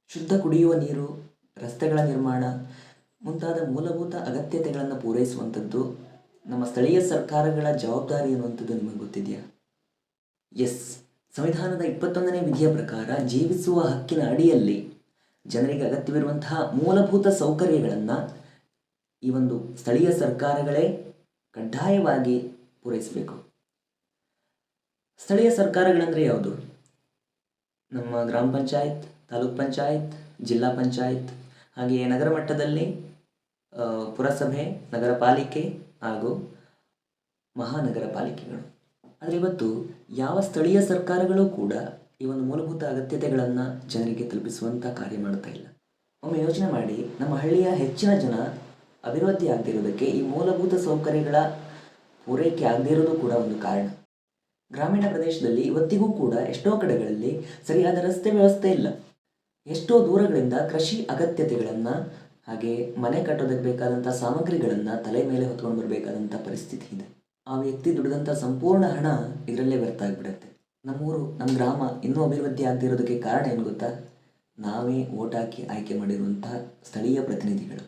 ಶುದ್ಧ ಕುಡಿಯುವ ನೀರು, ರಸ್ತೆಗಳ ನಿರ್ಮಾಣ ಮುಂತಾದ ಮೂಲಭೂತ ಅಗತ್ಯತೆಗಳನ್ನು ಪೂರೈಸುವಂಥದ್ದು ನಮ್ಮ ಸ್ಥಳೀಯ ಸರ್ಕಾರಗಳ ಜವಾಬ್ದಾರಿ ಎನ್ನುವಂಥದ್ದು ನಿಮಗೆ ಗೊತ್ತಿದೆಯಾ? ಎಸ್, ಸಂವಿಧಾನದ 21ನೇ ವಿಧಿಯ ಪ್ರಕಾರ ಜೀವಿಸುವ ಹಕ್ಕಿನ ಅಡಿಯಲ್ಲಿ ಜನರಿಗೆ ಅಗತ್ಯವಿರುವಂತಹ ಮೂಲಭೂತ ಸೌಕರ್ಯಗಳನ್ನು ಈ ಒಂದು ಸ್ಥಳೀಯ ಸರ್ಕಾರಗಳೇ ಕಡ್ಡಾಯವಾಗಿ ಪೂರೈಸಬೇಕು. ಸ್ಥಳೀಯ ಸರ್ಕಾರಗಳಂದರೆ ಯಾವುದು? ನಮ್ಮ ಗ್ರಾಮ ಪಂಚಾಯತ್, ತಾಲೂಕ್ ಪಂಚಾಯತ್, ಜಿಲ್ಲಾ ಪಂಚಾಯತ್, ಹಾಗೆಯೇ ನಗರ ಮಟ್ಟದಲ್ಲಿ ಪುರಸಭೆ, ನಗರ ಪಾಲಿಕೆ ಹಾಗೂ ಮಹಾನಗರ ಪಾಲಿಕೆಗಳು. ಆದರೆ ಇವತ್ತು ಯಾವ ಸ್ಥಳೀಯ ಸರ್ಕಾರಗಳು ಕೂಡ ಈ ಒಂದು ಮೂಲಭೂತ ಅಗತ್ಯತೆಗಳನ್ನು ಜನರಿಗೆ ತಲುಪಿಸುವಂಥ ಕಾರ್ಯ ಮಾಡ್ತಾ ಇಲ್ಲ. ಒಮ್ಮೆ ಯೋಚನೆ ಮಾಡಿ, ನಮ್ಮ ಹಳ್ಳಿಯ ಹೆಚ್ಚಿನ ಜನ ಅಭಿವೃದ್ಧಿ ಆಗದಿರೋದಕ್ಕೆ ಈ ಮೂಲಭೂತ ಸೌಕರ್ಯಗಳ ಪೂರೈಕೆ ಆಗದೇ ಇರೋದು ಕೂಡ ಒಂದು ಕಾರಣ. ಗ್ರಾಮೀಣ ಪ್ರದೇಶದಲ್ಲಿ ಇವತ್ತಿಗೂ ಕೂಡ ಎಷ್ಟೋ ಕಡೆಗಳಲ್ಲಿ ಸರಿಯಾದ ರಸ್ತೆ ವ್ಯವಸ್ಥೆ ಇಲ್ಲ. ಎಷ್ಟೋ ದೂರಗಳಿಂದ ಕೃಷಿ ಅಗತ್ಯತೆಗಳನ್ನು ಹಾಗೆ ಮನೆ ಕಟ್ಟೋದಕ್ಕೆ ಬೇಕಾದಂಥ ಸಾಮಗ್ರಿಗಳನ್ನು ತಲೆ ಮೇಲೆ ಹೊತ್ಕೊಂಡು ಬರಬೇಕಾದಂಥ ಪರಿಸ್ಥಿತಿ ಇದೆ. ಆ ವ್ಯಕ್ತಿ ದುಡಿದಂಥ ಸಂಪೂರ್ಣ ಹಣ ಇದರಲ್ಲೇ ವ್ಯರ್ಥ ಆಗಿಬಿಡುತ್ತೆ. ನಮ್ಮೂರು, ನಮ್ಮ ಗ್ರಾಮ ಇನ್ನೂ ಅಭಿವೃದ್ಧಿ ಆಗದೇ ಇರೋದಕ್ಕೆ ಕಾರಣ ಏನು ಗೊತ್ತಾ? ನಾವೇ ಓಟ್ ಹಾಕಿ ಆಯ್ಕೆ ಮಾಡಿರುವಂತಹ ಸ್ಥಳೀಯ ಪ್ರತಿನಿಧಿಗಳು.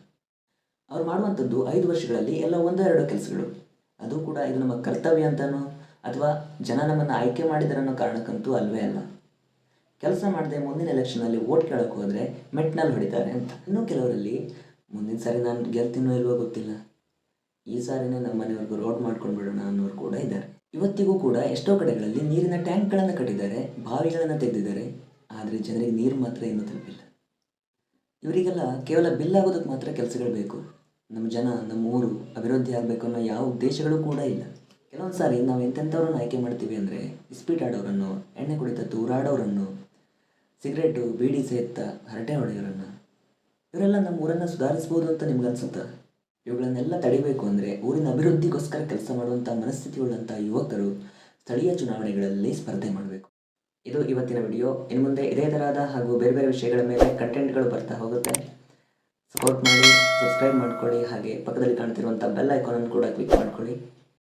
ಅವ್ರು ಮಾಡುವಂಥದ್ದು 5 ವರ್ಷಗಳಲ್ಲಿ ಎಲ್ಲ 1-2 ಕೆಲಸಗಳು. ಅದು ಕೂಡ ಇದು ನಮ್ಮ ಕರ್ತವ್ಯ ಅಂತನೋ ಅಥವಾ ಜನ ನಮ್ಮನ್ನು ಆಯ್ಕೆ ಮಾಡಿದರನ್ನೋ ಕಾರಣಕ್ಕಂತೂ ಅಲ್ವೇ ಅಲ್ಲ. ಕೆಲಸ ಮಾಡದೆ ಮುಂದಿನ ಎಲೆಕ್ಷನಲ್ಲಿ ಓಟ್ ಕೇಳೋಕ್ಕೆ ಹೋದರೆ ಮೆಟ್ನಲ್ಲಿ ಹೊಡಿತಾರೆ ಅಂತ. ಇನ್ನೂ ಕೆಲವರಲ್ಲಿ ಮುಂದಿನ ಸಾರಿ ನಾನು ಗೆಲ್ತೀನೋ ಇಲ್ವೋ ಗೊತ್ತಿಲ್ಲ, ಈ ಸಾರಿನೇ ನಮ್ಮ ಮನೆಯವ್ರಿಗೂ ರೋಡ್ ಮಾಡ್ಕೊಂಡು ಬಿಡೋಣ ಅನ್ನೋರು ಕೂಡ ಇದ್ದಾರೆ. ಇವತ್ತಿಗೂ ಕೂಡ ಎಷ್ಟೋ ಕಡೆಗಳಲ್ಲಿ ನೀರಿನ ಟ್ಯಾಂಕ್ಗಳನ್ನು ಕಟ್ಟಿದ್ದಾರೆ, ಬಾವಿಗಳನ್ನು ತೆಗೆದಿದ್ದಾರೆ. ಆದರೆ ಜನರಿಗೆ ನೀರು ಮಾತ್ರ ಇನ್ನೂ ತಲುಪಿಲ್ಲ. ಇವರಿಗೆಲ್ಲ ಕೇವಲ ಬಿಲ್ ಆಗೋದಕ್ಕೆ ಮಾತ್ರ ಕೆಲಸಗಳು ಬೇಕು. ನಮ್ಮ ಜನ, ನಮ್ಮ ಊರು ಅಭಿವೃದ್ಧಿ ಆಗಬೇಕು ಅನ್ನೋ ಯಾವ ಉದ್ದೇಶಗಳು ಕೂಡ ಇಲ್ಲ. ಕೆಲವೊಂದು ಸಾರಿ ನಾವು ಎಂತೆಂಥವ್ರನ್ನ ಆಯ್ಕೆ ಮಾಡ್ತೀವಿ ಅಂದರೆ, ಇಸ್ಪೀಟ್ ಆಡೋರನ್ನು, ಎಣ್ಣೆ ಕುಡಿತ ತೂರಾಡೋರನ್ನು, ಸಿಗರೇಟು ಬೀಡಿ ಸೇತ್ತ ಹರಟೆ ಹೊಡೆಯೋರನ್ನು. ಇವರೆಲ್ಲ ನಮ್ಮ ಊರನ್ನು ಸುಧಾರಿಸ್ಬೋದು ಅಂತ ನಿಮ್ಗೆ ಅನ್ಸುತ್ತಾ? ಇವುಗಳನ್ನೆಲ್ಲ ತಡಿಬೇಕು ಅಂದರೆ ಊರಿನ ಅಭಿವೃದ್ಧಿಗೋಸ್ಕರ ಕೆಲಸ ಮಾಡುವಂಥ ಮನಸ್ಥಿತಿ ಉಳ್ಳಂಥ ಯುವಕರು ಸ್ಥಳೀಯ ಚುನಾವಣೆಗಳಲ್ಲಿ ಸ್ಪರ್ಧೆ ಮಾಡಬೇಕು. ಇದು ಇವತ್ತಿನ ವಿಡಿಯೋ. ಇನ್ನು ಮುಂದೆ ಇದೇ ತರಹದ ಹಾಗೂ ಬೇರೆ ಬೇರೆ ವಿಷಯಗಳ ಮೇಲೆ ಕಂಟೆಂಟ್ಗಳು ಬರ್ತಾ ಹೋಗುತ್ತೆ. ಸಪೋರ್ಟ್ ಮಾಡಿ, ಸಬ್ಸ್ಕ್ರೈಬ್ ಮಾಡ್ಕೊಳ್ಳಿ, ಹಾಗೆ ಪಕ್ಕದಲ್ಲಿ ಕಾಣ್ತಿರುವಂಥ ಬೆಲ್ ಐಕಾನನ್ನು ಕೂಡ ಕ್ಲಿಕ್ ಮಾಡ್ಕೊಳ್ಳಿ.